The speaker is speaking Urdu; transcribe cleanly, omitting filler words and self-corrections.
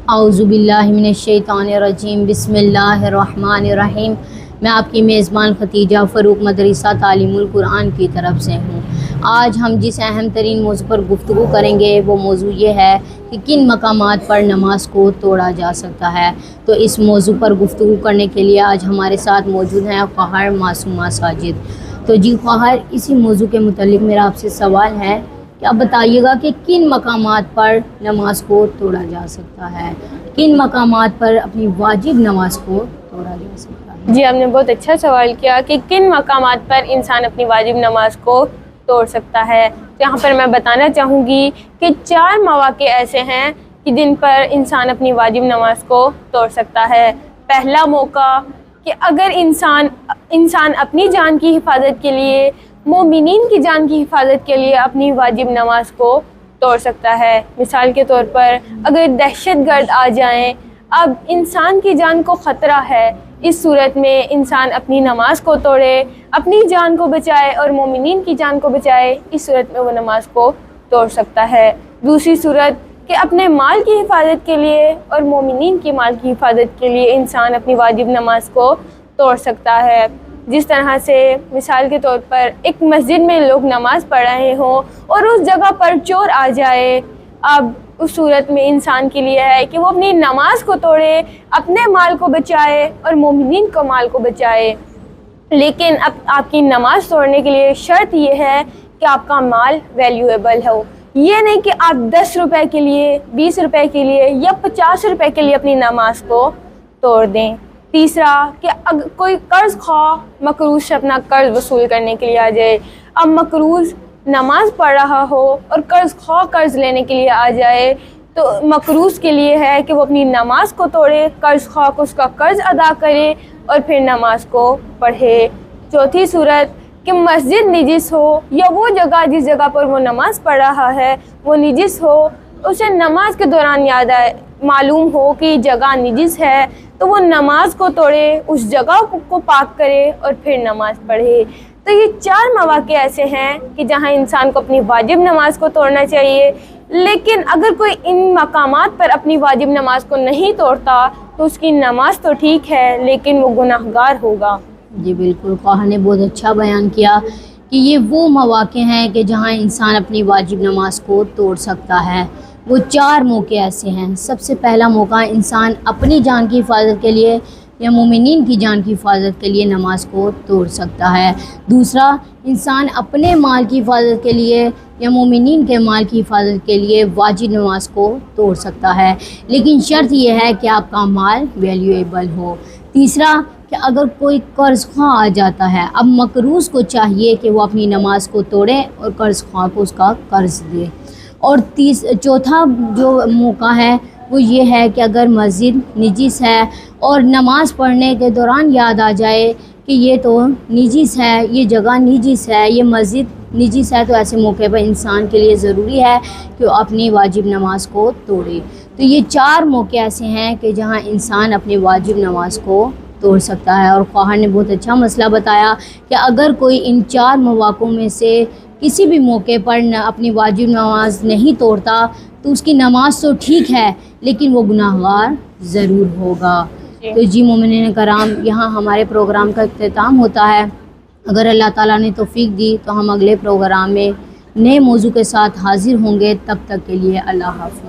اعوذ باللہ من الشیطان الرجیم، بسم اللہ الرحمن الرحیم۔ میں آپ کی میزبان ختیجہ فاروق مدرسہ تعلیم القرآن کی طرف سے ہوں۔ آج ہم جس اہم ترین موضوع پر گفتگو کریں گے وہ موضوع یہ ہے کہ کن مقامات پر نماز کو توڑا جا سکتا ہے۔ تو اس موضوع پر گفتگو کرنے کے لیے آج ہمارے ساتھ موجود ہیں قہر معصومہ ساجد۔ تو جی قہر، اسی موضوع کے متعلق میرا آپ سے سوال ہے کہ آپ بتائیے گا کہ کن مقامات پر نماز کو توڑا جا سکتا ہے، کن مقامات پر اپنی واجب نماز کو توڑا جا سکتا ہے؟ جی، آپ نے بہت اچھا سوال کیا کہ کن مقامات پر انسان اپنی واجب نماز کو توڑ سکتا ہے۔ تو یہاں پر میں بتانا چاہوں گی کہ 4 مواقع ایسے ہیں کہ جن پر انسان اپنی واجب نماز کو توڑ سکتا ہے۔ پہلا موقع کہ اگر انسان اپنی جان کی حفاظت کے لیے، مومنین کی جان کی حفاظت کے لیے اپنی واجب نماز کو توڑ سکتا ہے۔ مثال کے طور پر اگر دہشت گرد آ جائیں، اب انسان کی جان کو خطرہ ہے، اس صورت میں انسان اپنی نماز کو توڑے، اپنی جان کو بچائے اور مومنین کی جان کو بچائے، اس صورت میں وہ نماز کو توڑ سکتا ہے۔ دوسری صورت کہ اپنے مال کی حفاظت کے لیے اور مومنین کی مال کی حفاظت کے لیے انسان اپنی واجب نماز کو توڑ سکتا ہے۔ جس طرح سے مثال کے طور پر ایک مسجد میں لوگ نماز پڑھ رہے ہوں اور اس جگہ پر چور آ جائے، اب اس صورت میں انسان کے لیے ہے کہ وہ اپنی نماز کو توڑے، اپنے مال کو بچائے اور مومنین کو مال کو بچائے۔ لیکن اب آپ کی نماز توڑنے کے لیے شرط یہ ہے کہ آپ کا مال ویلیویبل ہو، یہ نہیں کہ آپ 10 روپے کے لیے، 20 روپے کے لیے یا 50 روپے کے لیے اپنی نماز کو توڑ دیں۔ تیسرا کہ اگر کوئی قرض خواہ مقروض سے اپنا قرض وصول کرنے کے لیے آ جائے، اب مقروض نماز پڑھ رہا ہو اور قرض خواہ قرض لینے کے لیے آ جائے، تو مقروض کے لیے ہے کہ وہ اپنی نماز کو توڑے، قرض خواہ کو اس کا قرض ادا کرے اور پھر نماز کو پڑھے۔ چوتھی صورت کہ مسجد نجس ہو یا وہ جگہ جس جگہ پر وہ نماز پڑھ رہا ہے وہ نجس ہو، اسے نماز کے دوران یاد آئے، معلوم ہو کہ یہ جگہ نجس ہے، تو وہ نماز کو توڑے، اس جگہ کو پاک کرے اور پھر نماز پڑھے۔ تو یہ 4 مواقع ایسے ہیں کہ جہاں انسان کو اپنی واجب نماز کو توڑنا چاہیے، لیکن اگر کوئی ان مقامات پر اپنی واجب نماز کو نہیں توڑتا تو اس کی نماز تو ٹھیک ہے لیکن وہ گناہ گار ہوگا۔ جی بالکل، قہر نے بہت اچھا بیان کیا کہ یہ وہ مواقع ہیں کہ جہاں انسان اپنی واجب نماز کو توڑ سکتا ہے۔ وہ 4 موقع ایسے ہیں۔ سب سے پہلا موقع، انسان اپنی جان کی حفاظت کے لیے یا مومنین کی جان کی حفاظت کے لیے نماز کو توڑ سکتا ہے۔ دوسرا، انسان اپنے مال کی حفاظت کے لیے یا مومنین کے مال کی حفاظت کے لیے واجب نماز کو توڑ سکتا ہے، لیکن شرط یہ ہے کہ آپ کا مال ویلیویبل ہو۔ تیسرا کہ اگر کوئی قرض خواہ آ جاتا ہے، اب مقروض کو چاہیے کہ وہ اپنی نماز کو توڑے اور قرض خواہ کو اس کا قرض دے۔ اور چوتھا جو موقع ہے وہ یہ ہے کہ اگر مسجد نجس ہے اور نماز پڑھنے کے دوران یاد آ جائے کہ یہ تو نجس ہے، یہ جگہ نجس ہے، یہ مسجد نجس ہے، تو ایسے موقع پر انسان کے لیے ضروری ہے کہ وہ اپنی واجب نماز کو توڑے۔ تو یہ 4 موقع ایسے ہیں کہ جہاں انسان اپنی واجب نماز کو توڑ سکتا ہے، اور قہر نے بہت اچھا مسئلہ بتایا کہ اگر کوئی ان 4 مواقعوں میں سے کسی بھی موقع پر اپنی واجب نماز نہیں توڑتا تو اس کی نماز تو ٹھیک ہے لیکن وہ گناہ گار ضرور ہوگا۔ تو جی مومنین کرام، یہاں ہمارے پروگرام کا اختتام ہوتا ہے۔ اگر اللہ تعالیٰ نے توفیق دی تو ہم اگلے پروگرام میں نئے موضوع کے ساتھ حاضر ہوں گے، تب تک کے لیے اللہ حافظ۔